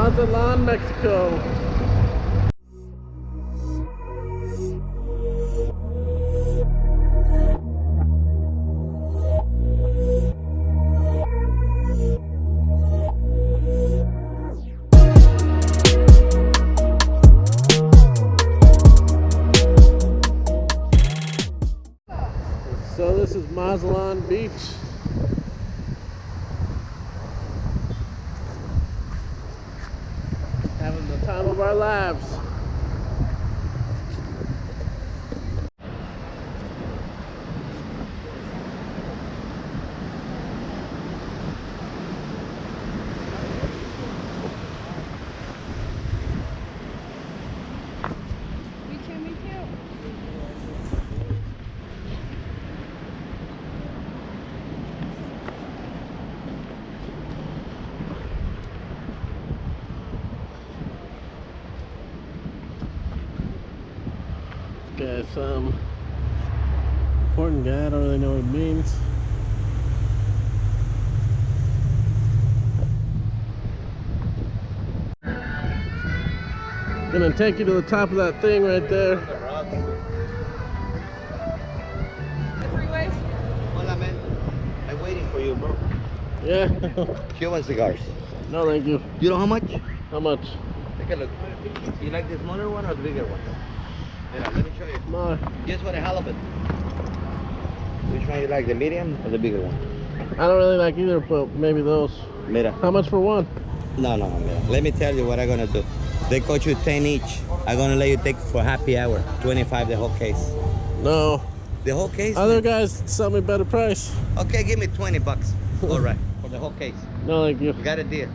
Mazatlan, Mexico. So this is Mazatlan Beach. Having the time of our lives. Me too. Got some important guy, I don't really know what it means. Gonna take you to the top of that thing right there. The freeways? Hola, man. I'm waiting for you, bro. Yeah. Cuban cigars. No, thank you. You know how much? How much? Take a look. You like the smaller one or the bigger one? Yeah, let me show you. No, Guess what, a halibut. Which one you like, the medium or the bigger one? I don't really like either, but maybe those. Mira. How much for one? No, mira. Let me tell you what I'm gonna do. They cost you 10 each. I'm gonna let you take for happy hour, 25 the whole case. No. The whole case? Other man? guys sell me better price. Okay, give me 20 bucks. All right, for the whole case. No, thank you. You got a deal.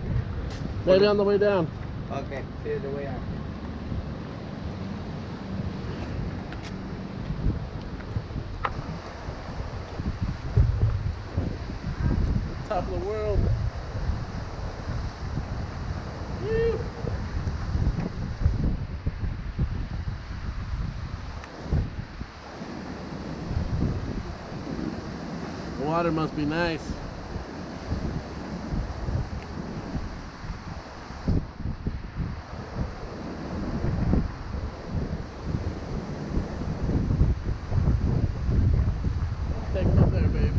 Maybe on the way down. Okay, see you the way out. Top of the world. Woo. The water must be nice. Take them up there, babe.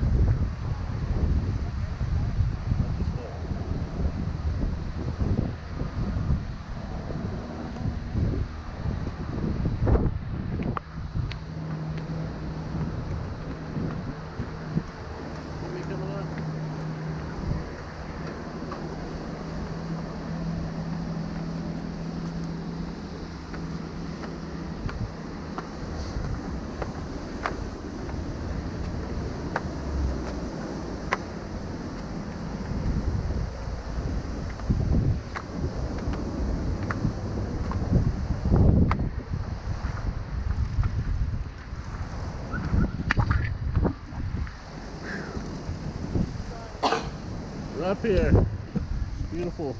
We're up here. It's beautiful.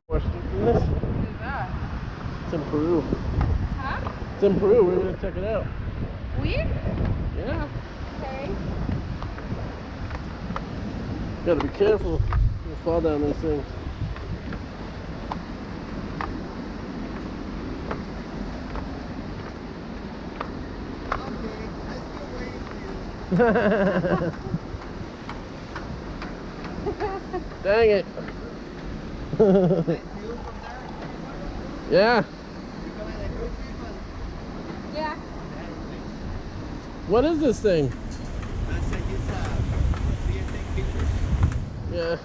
Question from this? What is that? It's in Peru. Huh? It's in Peru. We're gonna check it out. We? Yeah. Okay. Gotta be careful. You'll fall down these things. Dang it. Yeah. Yeah. What is this thing? Yeah.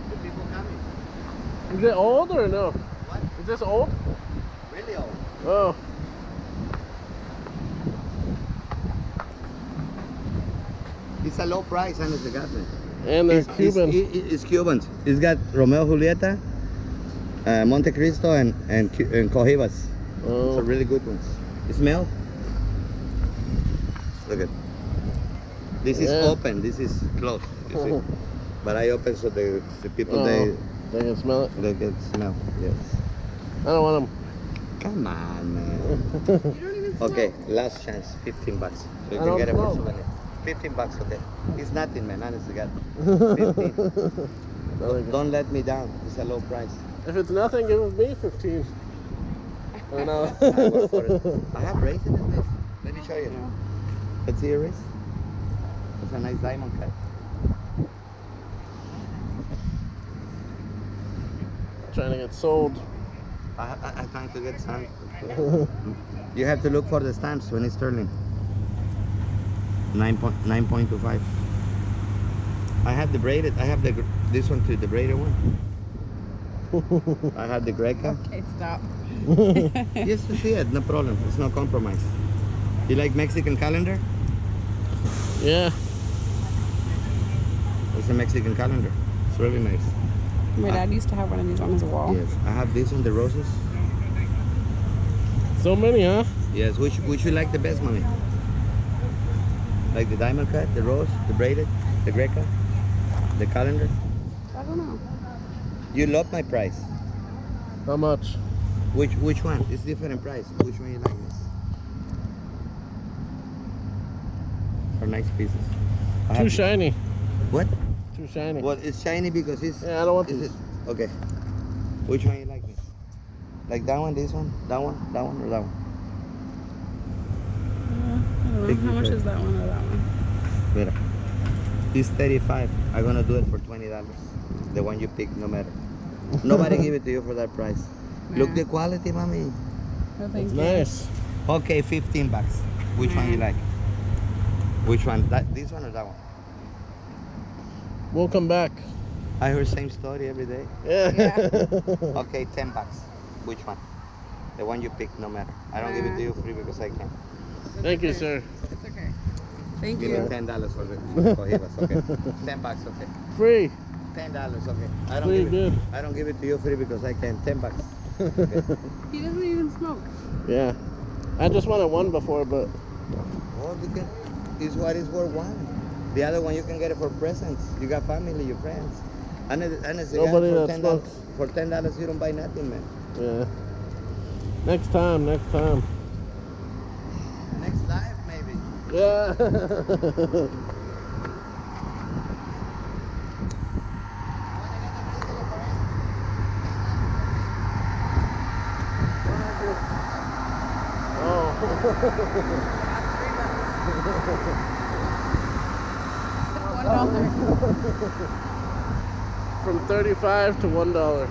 The people coming. Is it old or no? What? Is this old? Really old. Oh. It's a low price and it's a gas, man. And they're Cuban. It's Cubans. It's got Romeo Julieta, Monte Cristo, and Cojivas. Oh. It's a really good ones. You smell? Look at. This is open. This is closed. You see? But I open so the people they can smell it. they get smell. Yes. I don't want Come on, man. You don't even smoke. Okay, last chance, 15 bucks. So you I can don't get it for smoke. souvenir. 15 bucks, okay. It's nothing, man, honest to God. 15. Really good. Don't let me down. It's a low price. If it's nothing, give me 15. Oh no. I work for it. I have raised it in this. Let me show you. Let's see your wrist. It's a nice diamond cut. Trying to get sold. I'm trying to get some. You have to look for the stamps when it's sterling. 9.25. I have the braided. I have this one too, the braided one. I have the Greca. Okay, stop. Yes, to see it, no problem. It's no compromise. You like Mexican calendar? Yeah. It's a Mexican calendar. It's really nice. My dad used to have one of these on his wall. Yes, I have this one, the roses. So many, huh? Yes, which you like the best, mommy? Like the diamond cut, the rose, the braided, the Greca, the calendar? I don't know. You love my price. How much? Which one? It's different price. Which one you like this? Are nice pieces. Too shiny. What? Too shiny. Well, it's shiny because it's... Yeah, I don't want this. Okay. Which one you like this? Like that one, this one, that one, or that one? I don't know. How much is that one or that one? Mira. It's 35. I'm gonna do it for $20. The one you pick, no matter. Nobody give it to you for that price. Nah. Look the quality, mommy. No, thank It's you. nice. Okay, 15 bucks. Which one you like? Which one? This one or that one? We'll come back. I heard same story every day. Yeah. Okay, 10 bucks. Which one? The one you pick, no matter. I don't give it to you free because I can. Thank you, sir. It's okay. Thank Give you. me $10 for cojivas, okay? 10 bucks, okay? Free. $10, okay? Free good. I don't give it to you free because I can. 10 bucks. Okay. He doesn't even smoke. Yeah. I just wanted one before, but Well, you can. Is what is worth one. The other one you can get it for presents. You got family, your friends. And Nobody for that $10, smokes. for $10 you don't buy nothing, man. yeah. Next time. Next life, maybe. Yeah. $1. From 35 to $1.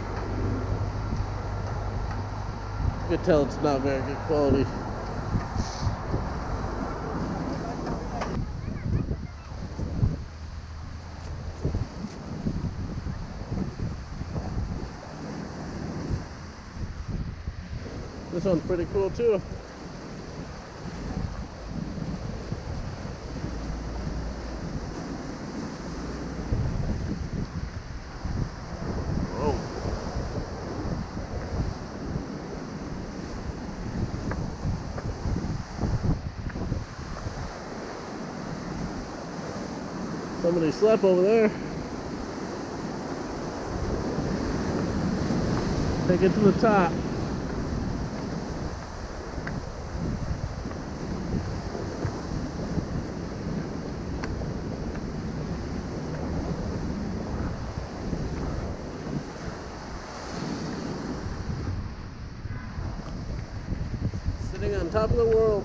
You can tell it's not very good quality. This one's pretty cool too. Whoa. Somebody slept over there. Take it to the top. Sitting on top of the world.